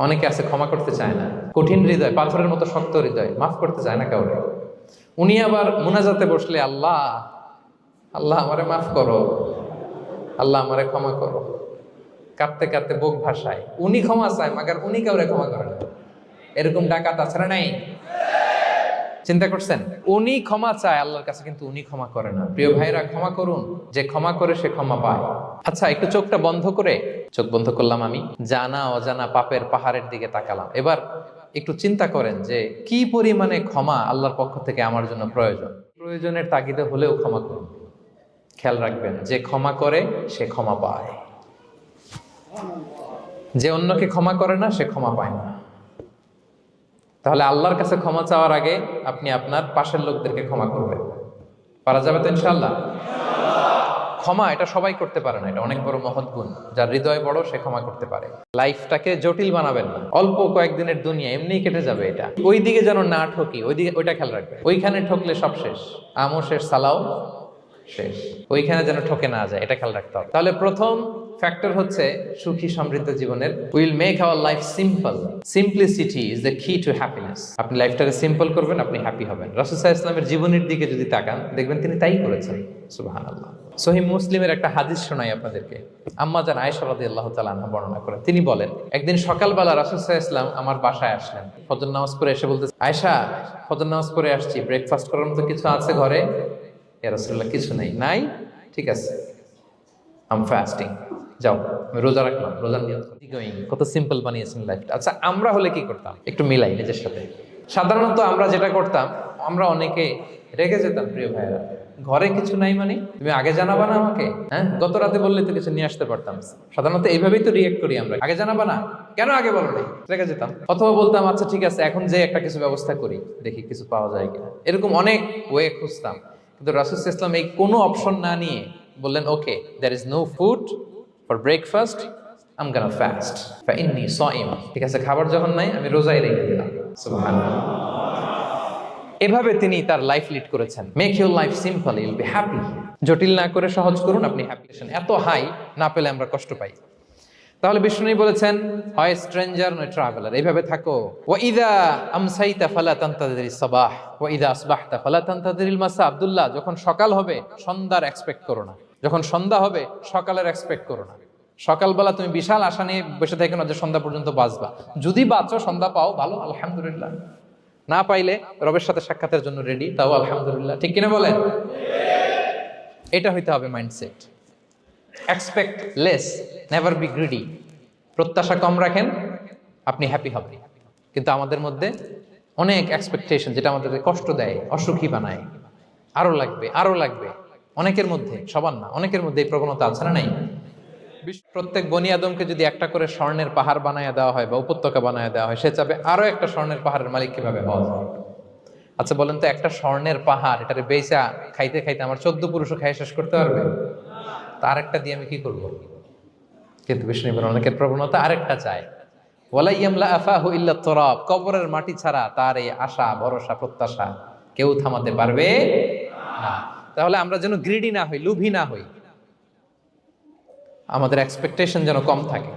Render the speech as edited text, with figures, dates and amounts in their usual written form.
অনেকে আছে ক্ষমা করতে চায় না, কঠিন হৃদয়, পাথরের মতো শক্ত হৃদয়, মাফ করতে চায় না কাউরে। উনি আবার মুনাজাতে বসলে আল্লাহ আল্লাহ আমারে মাফ করো, আল্লাহ আমারে ক্ষমা করো, কাঁদতে কাঁদতে বুক ভাসায়। উনি ক্ষমা চায় মাগার উনি কাউরে ক্ষমা করে না। এরকম ডাকাত আছে না নাই? চিন্তা করছেন? উনি ক্ষমা চায় আল্লাহর কাছে, কিন্তু উনি ক্ষমা করে না। প্রিয় ভাইরা, ক্ষমা করুন। যে ক্ষমা করে সে ক্ষমা পায়। আচ্ছা, একটু চোখটা বন্ধ করে, চোখ বন্ধ করলাম আমি, জানা অজানা পাপের পাহাড়ের দিকে তাকালাম। এবার একটু চিন্তা করেন যে কি পরিমাণে ক্ষমা আল্লাহর পক্ষ থেকে আমার জন্য প্রয়োজন। প্রয়োজনের তাগিদে হলেও ক্ষমা করুন। খেয়াল রাখবেন, যে ক্ষমা করে সে ক্ষমা পায়, যে অন্যকে ক্ষমা করে না সে ক্ষমা পায় না। তাহলে আল্লাহর কাছে ক্ষমা চাওয়ার আগে আপনি আপনার পাশের লোকদেরকে ক্ষমা করবেন। পারা যাবে তো ইনশাআল্লাহ? ক্ষমা এটা সবাই করতে পারে না, এটা অনেক বড় মহৎ গুণ। যার হৃদয় বড় সে ক্ষমা করতে পারে। লাইফটাকে জটিল বানাবেন না, অল্প কয়েকদিনের দুনিয়া এমনিই কেটে যাবে। এটা ওই দিকে যেন না ঠকি, ওইটা খেয়াল রাখবে। ওইখানে ঠকলে সব শেষ, আমও শেষ, সালাও শেষ। ওইখানে যেন ঠকে না যায়, এটা খেয়াল রাখতে হবে। তাহলে প্রথম ফ্যাক্টর হচ্ছে সুখী সমৃদ্ধ জীবনের। Will make our life simple. Simplicity is the কি টু হ্যাপিনেস। আপনি লাইফটাকে সিম্পল করবেন, আপনি হ্যাপি হবেন। রাসূল সাল্লাল্লাহু আলাইহি ওয়াসাল্লামের জীবনের দিকে যদি তাকান, দেখবেন তিনি তাই করেছেন। সুবহানাল্লাহ। সহিহ মুসলিমের একটা হাদিস শোনাই আপনাদেরকে। আম্মা জান আয়েশা রাদিয়াল্লাহু তাআলা আনহা বর্ণনা করেন। তিনি বলেন, একদিন সকালবেলা রাসূল সাল্লাল্লাহু আলাইহি ওয়াসাল্লাম আমার বাসায় আসলেন। ফজর নামাজ পড়ে এসে বলতেছে, আয়েশা ফজর নামাজ পড়ে আসছি, ব্রেকফাস্ট করার মতো কিছু আছে ঘরে? ইয়া রাসূলুল্লাহ, কিছু নাই। নাই? ঠিক আছে, আম ফাস্টিং, যাও আমি রোজা রাখলাম, রোজার নিয়ত করি। কত সিম্পল বানিয়েছেন লাইফটা। আচ্ছা, আমরা হলে কি করতাম? একটু মিলাই নিজের সাথে। সাধারণত আমরা যেটা করতাম, আমরা অনেকে রেগে যেতাম। প্রিয় ভাইয়েরা, ঘরে কিছু নাই মানে তুমি আগে জানাবা না আমাকে? হ্যাঁ, গত রাতে বললে তো কিছু নিয়ে আসতে পারতাম। সাধারণত এইভাবেই তো রিয়েক্ট করি আমরা, আগে জানাবা না কেন, আগে বলো না, রেগে যেতাম। অথবা বলতাম আচ্ছা ঠিক আছে, এখন যে একটা কিছু ব্যবস্থা করি, দেখি কিছু পাওয়া যায় কিনা। এরকম অনেক ওয়ে খুঁজতাম। কিন্তু রাসূল সাল্লাল্লাহু আলাইহি ওয়াসাল্লাম এই কোনো অপশন না নিয়ে বললেন, ওকে, there is no food for breakfast, I'm gonna fast fa inni sa'im। ঠিক আছে, খাবার যখন নাই আমি রোজাই রেখে দিলাম। সুবহানাল্লাহ। এভাবে তিনি তার লাইফ লিড করেছেন। Make your life simple, you'll be happy. জটিল না করে সহজ করুন, আপনি হ্যাপি। এত হাই না পেলে আমরা কষ্ট পাই। তাহলে বিষ্ণু বলেছেন, হয় স্ট্রেঞ্জার নয় ট্রাভেলার, এইভাবে থাকো। ওয়া ইযা আমসাইতা ফালা তানতাযিরিস সাবাহ ওয়া ইযা আসবাহতা ফালা তানতাযিরিল মাসা। আব্দুল্লাহ, যখন সকাল হবে সন্ধ্যার এক্সপেক্ট করো না, যখন সন্ধ্যা হবে সকালের এক্সপেক্ট করো না। সকালবেলা তুমি বিশাল আশা নিয়ে বসে থেকো না যে সন্ধ্যা পর্যন্ত বাঁচবা। যদি বাঁচো, সন্ধ্যা পাও, ভালো, আলহামদুলিল্লাহ। না পাইলে রবের সাথে সাক্ষাতের জন্য রেডি, তাও আলহামদুলিল্লাহ। ঠিক কিনা বলেন? এটা হইতে হবে mindset. Expect less, never be greedy. প্রত্যাশা কম রাখেন, আপনি হ্যাপি হবেন। কিন্তু আমাদের মধ্যে অনেক এক্সপেকটেশন, যেটা আমাদের কষ্ট দেয়, অসুখী বানায়। আরো লাগবে, আরো লাগবে। অনেকের মধ্যে, সবার না, অনেকের মধ্যে এই প্রবণতা আছে না নাই? প্রত্যেক বনি আদমকে যদি একটা করে স্বর্ণের পাহাড় বানায় দেওয়া হয় বা উপত্যকা বানায় দেওয়া হয়, সে চাবে আরো একটা স্বর্ণের পাহাড়ের মালিক কিভাবে হওয়া যায়। আচ্ছা বলেন তো, একটা স্বর্ণের পাহাড়, এটারে বেচা খাইতে খাইতে আমার 14 পুরুষও খাই শেষ করতে পারবে? তার একটা দিয়ে আমি কি করব? কিন্তু বিষ্ণু বলেন, অনেকের প্রবণতা আরেকটা চায়। ওয়ালা ইয়ামলা আফাহু ইল্লা তুরাব। কবরের মাটি ছাড়া তার এই আশা, ভরসা, প্রত্যাশা কেউ থামাতে পারবে না। তাহলে আমরা যেন গ্রিডি না হই, লোভী না হই, আমাদের এক্সপেকটেশন যেন কম থাকে।